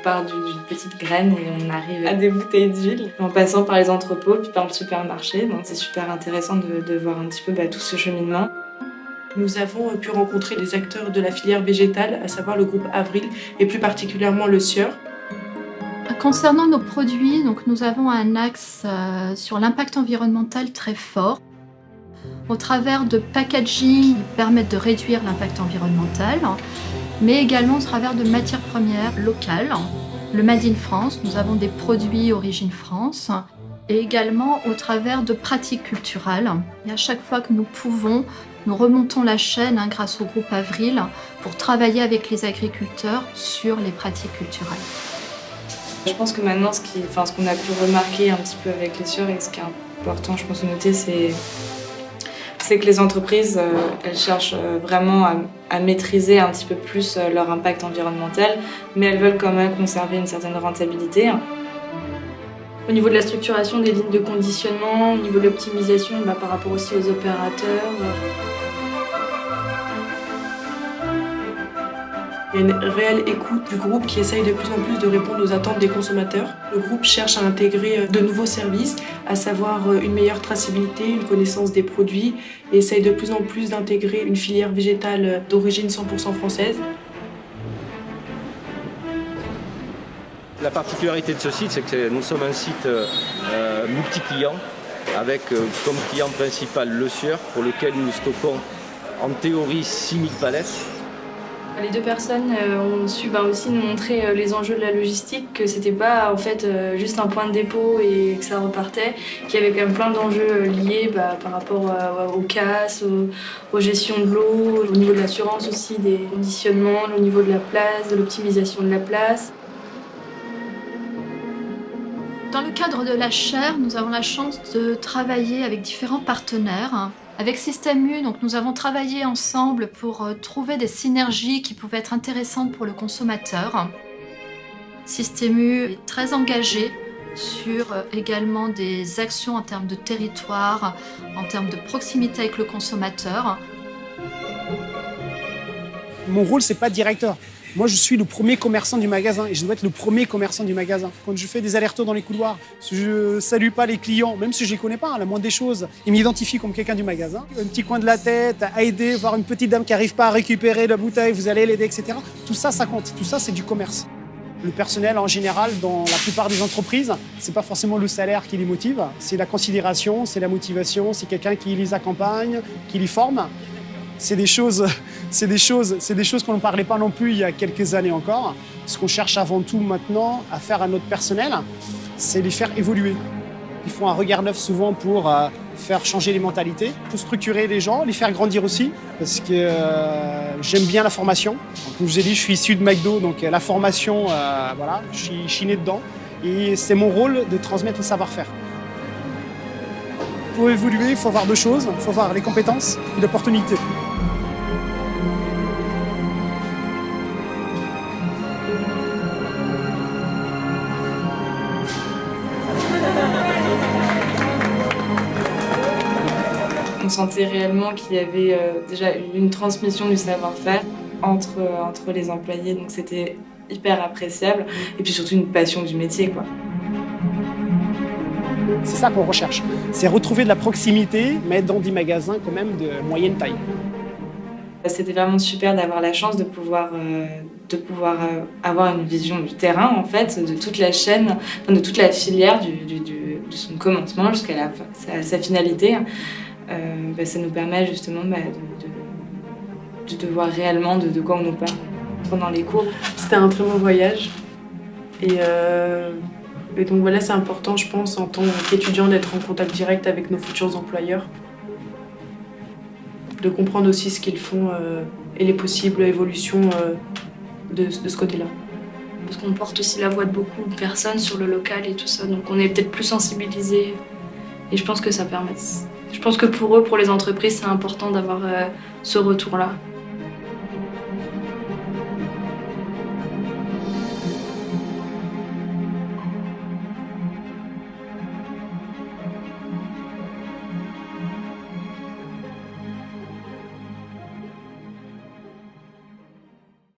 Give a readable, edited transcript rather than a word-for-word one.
part d'une petite graine et on arrive à des bouteilles d'huile en passant par les entrepôts puis par le supermarché. Donc c'est super intéressant de voir un petit peu tout ce cheminement. Nous avons pu rencontrer les acteurs de la filière végétale, à savoir le groupe Avril et plus particulièrement le Sieur. Concernant nos produits, donc nous avons un axe sur l'impact environnemental très fort. Au travers de packaging qui permettent de réduire l'impact environnemental, mais également au travers de matières premières locales. Le Made in France, nous avons des produits Origine France, et également au travers de pratiques culturelles. Et à chaque fois que nous pouvons, nous remontons la chaîne grâce au groupe Avril pour travailler avec les agriculteurs sur les pratiques culturelles. Je pense que maintenant, ce qu'on a pu remarquer un petit peu avec les Sieur et ce qui est important, je pense, de noter, c'est que les entreprises, elles cherchent vraiment à maîtriser un petit peu plus leur impact environnemental, mais elles veulent quand même conserver une certaine rentabilité. Au niveau de la structuration des lignes de conditionnement, au niveau de l'optimisation par rapport aussi aux opérateurs. Il y a une réelle écoute du groupe qui essaye de plus en plus de répondre aux attentes des consommateurs. Le groupe cherche à intégrer de nouveaux services, à savoir une meilleure traçabilité, une connaissance des produits, et essaye de plus en plus d'intégrer une filière végétale d'origine 100% française. La particularité de ce site, c'est que nous sommes un site multi-client, avec comme client principal le Sieur, pour lequel nous stockons en théorie 6000 palettes. Les deux personnes ont su aussi nous montrer les enjeux de la logistique, que c'était pas en fait juste un point de dépôt et que ça repartait, qu'il y avait quand même plein d'enjeux liés par rapport aux casses, aux gestions de l'eau, au niveau de l'assurance aussi, des conditionnements, au niveau de la place, de l'optimisation de la place. Dans le cadre de la chaire, nous avons la chance de travailler avec différents partenaires. Avec Système U, donc, nous avons travaillé ensemble pour trouver des synergies qui pouvaient être intéressantes pour le consommateur. Système U est très engagé sur également des actions en termes de territoire, en termes de proximité avec le consommateur. Mon rôle, c'est pas de directeur. Moi, je suis le premier commerçant du magasin et je dois être le premier commerçant du magasin. Quand je fais des allers-retours dans les couloirs, je salue pas les clients, même si je les connais pas, la moindre des choses. Ils m'identifient comme quelqu'un du magasin. Un petit coin de la tête, à aider, voir une petite dame qui arrive pas à récupérer la bouteille, vous allez l'aider, etc. Tout ça, ça compte. Tout ça, c'est du commerce. Le personnel, en général, dans la plupart des entreprises, c'est pas forcément le salaire qui les motive, c'est la considération, c'est la motivation, c'est quelqu'un qui les accompagne, qui les forme. C'est des choses qu'on ne parlait pas non plus il y a quelques années encore. Ce qu'on cherche avant tout maintenant à faire à notre personnel, c'est les faire évoluer. Ils font un regard neuf souvent pour faire changer les mentalités, pour structurer les gens, les faire grandir aussi, parce que j'aime bien la formation. Comme je vous ai dit, je suis issu de McDo, donc la formation, voilà, je suis né dedans. Et c'est mon rôle de transmettre le savoir-faire. Pour évoluer, il faut avoir deux choses. Il faut avoir les compétences et l'opportunité. On sentait réellement qu'il y avait déjà une transmission du savoir-faire entre les employés, donc c'était hyper appréciable. Et puis surtout une passion du métier, quoi. C'est ça qu'on recherche. C'est retrouver de la proximité, mais dans des magasins quand même de moyenne taille. C'était vraiment super d'avoir la chance de pouvoir avoir une vision du terrain, en fait, de toute la chaîne, de toute la filière, de son commencement jusqu'à sa finalité. Ça nous permet justement de voir réellement de quoi on nous parle pendant les cours. C'était un très bon voyage. Et donc voilà, c'est important, je pense, en tant qu'étudiant, d'être en contact direct avec nos futurs employeurs. De comprendre aussi ce qu'ils font et les possibles évolutions de ce côté-là. Parce qu'on porte aussi la voix de beaucoup de personnes sur le local et tout ça, donc on est peut-être plus sensibilisés. Et je pense que ça permet. Je pense que pour eux, pour les entreprises, c'est important d'avoir ce retour-là.